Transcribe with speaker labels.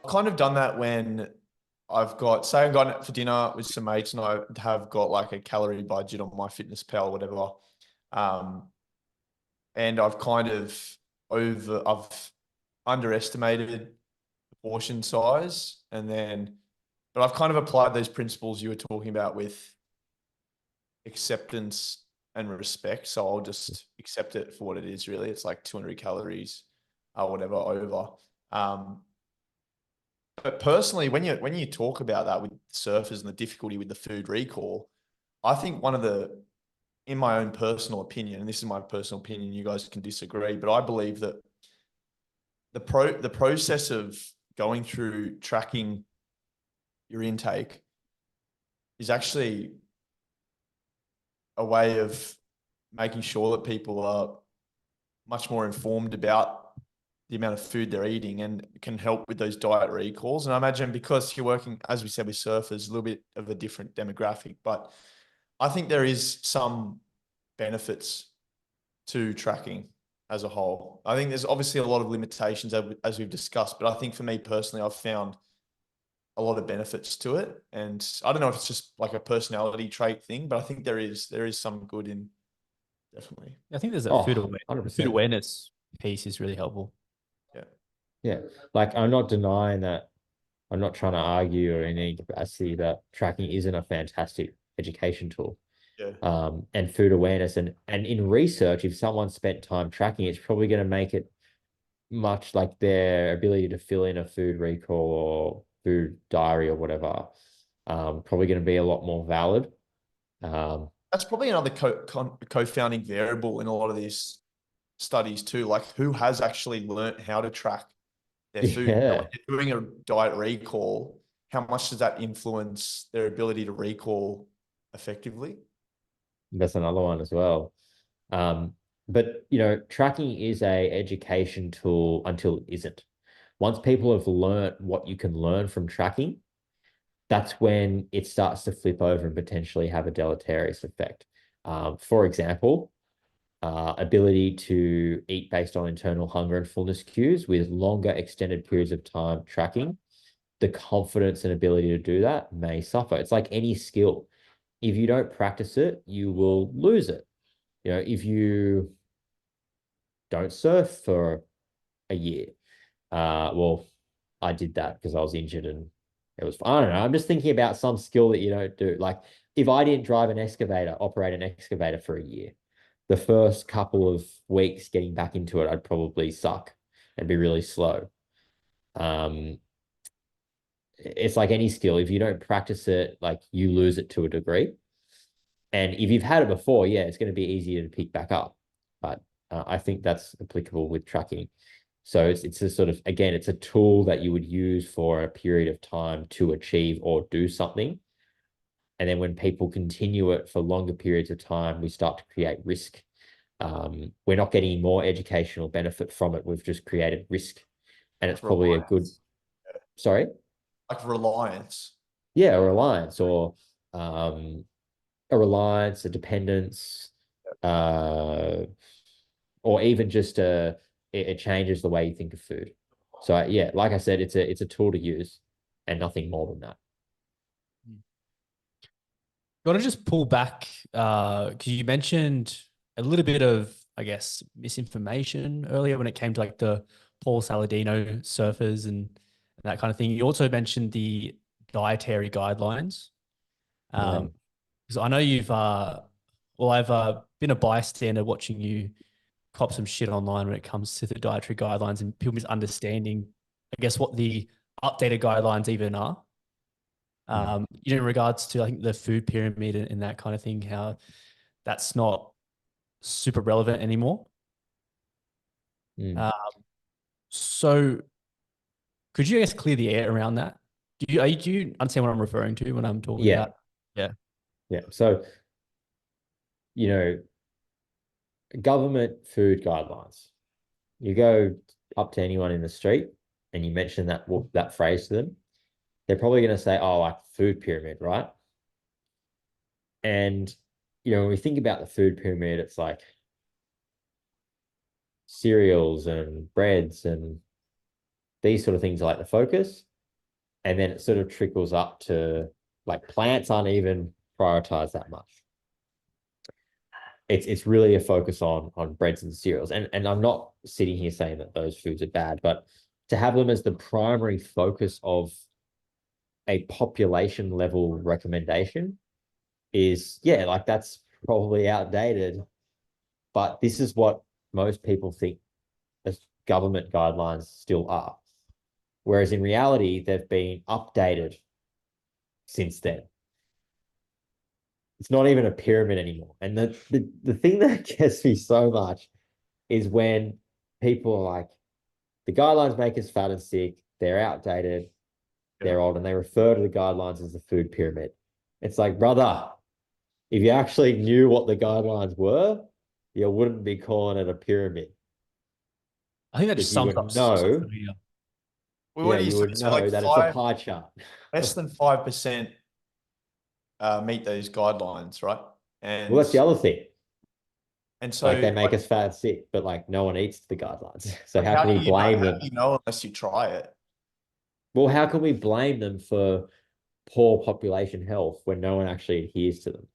Speaker 1: kind of done that when say I've gone out for dinner with some mates and I have got like a calorie budget on my fitness pal or whatever. Um, and I've underestimated the portion size, but I've kind of applied those principles you were talking about with acceptance and respect. So I'll just accept it for what it is. Really, it's like 200 calories or whatever over. But personally, when you talk about that with surfers and the difficulty with the food recall, I think in my own personal opinion, and this is my personal opinion, you guys can disagree, but I believe that the process of going through tracking your intake is actually a way of making sure that people are much more informed about the amount of food they're eating and can help with those diet recalls. And I imagine because you're working, as we said, with surfers, a little bit of a different demographic, but I think there is some benefits to tracking as a whole. I think there's obviously a lot of limitations as we've discussed, but I think for me personally, I've found a lot of benefits to it. And I don't know if it's just like a personality trait thing, but I think there is some good in definitely.
Speaker 2: I think there's a food
Speaker 3: 100%.
Speaker 2: awareness piece is really helpful.
Speaker 1: Yeah.
Speaker 3: Yeah. Like I'm not denying that. I'm not trying to argue or in any capacity that tracking isn't a fantastic education tool.
Speaker 1: Yeah.
Speaker 3: And food awareness and in research, if someone spent time tracking, it's probably going to make it much like their ability to fill in a food recall or food diary or whatever, probably going to be a lot more valid.
Speaker 1: That's probably another co-founding variable in a lot of these studies too. Like who has actually learnt how to track their food?
Speaker 3: Yeah.
Speaker 1: When you're doing a diet recall, how much does that influence their ability to recall effectively?
Speaker 3: That's another one as well. But tracking is a education tool until it isn't. Once people have learnt what you can learn from tracking, that's when it starts to flip over and potentially have a deleterious effect. For example, ability to eat based on internal hunger and fullness cues with longer extended periods of time tracking, the confidence and ability to do that may suffer. It's like any skill. If you don't practice it, you will lose it. If you don't surf for a year, well, I did that because I was injured and it was, I don't know. I'm just thinking about some skill that you don't do. Like if I didn't operate an excavator for a year, the first couple of weeks getting back into it, I'd probably suck and be really slow. It's like any skill. If you don't practice it, like you lose it to a degree. And if you've had it before, yeah, it's going to be easier to pick back up. But I think that's applicable with tracking. So it's a sort of, again, it's a tool that you would use for a period of time to achieve or do something. And then when people continue it for longer periods of time, we start to create risk. We're not getting more educational benefit from it. We've just created risk. And it's probably a good, sorry?
Speaker 1: Like reliance.
Speaker 3: Yeah, a reliance or a dependence, or even just it changes the way you think of food. So yeah, like I said, it's a tool to use and nothing more than that.
Speaker 2: You want to just pull back because you mentioned a little bit of, I guess, misinformation earlier when it came to like the Paul Saladino surfers and that kind of thing. You also mentioned the dietary guidelines. Because I know you've, I've been a bystander watching you cop some shit online when it comes to the dietary guidelines and people misunderstanding, I guess, what the updated guidelines even are. In regards to, I think, the food pyramid and that kind of thing, how that's not super relevant anymore. So could you, I guess, clear the air around that? Do you understand what I'm referring to when I'm talking about? Yeah.
Speaker 3: Yeah. So, government food guidelines. You go up to anyone in the street and you mention that phrase to them, they're probably going to say, oh, like food pyramid, right? And, when we think about the food pyramid, it's like cereals and breads and these sort of things are like the focus. And then it sort of trickles up to like plants aren't even prioritized that much. It's really a focus on breads and cereals. And I'm not sitting here saying that those foods are bad, but to have them as the primary focus of a population level recommendation is, yeah, like that's probably outdated. But this is what most people think as government guidelines still are. Whereas in reality, they've been updated since then. It's not even a pyramid anymore. And the thing that gets me so much is when people are like, the guidelines make us fat and sick, they're outdated, they're old, and they refer to the guidelines as the food pyramid. It's like, brother, if you actually knew what the guidelines were, you wouldn't be calling it a pyramid.
Speaker 2: I think that just
Speaker 3: Because you
Speaker 2: sums
Speaker 3: would
Speaker 2: up
Speaker 3: know,
Speaker 2: social media.
Speaker 1: Well,
Speaker 3: yeah,
Speaker 1: what do you
Speaker 3: you
Speaker 1: say?
Speaker 3: would
Speaker 1: So
Speaker 3: know
Speaker 1: like
Speaker 3: that it's a pie chart.
Speaker 1: less than 5% meet those guidelines, right? And
Speaker 3: Well, that's the other thing.
Speaker 1: so
Speaker 3: Like they make us fat and sick, but like no one eats the guidelines. So
Speaker 1: but
Speaker 3: how can we blame
Speaker 1: how
Speaker 3: them?
Speaker 1: do you know unless you try it?
Speaker 3: Well, how can we blame them for poor population health when no one actually adheres to them?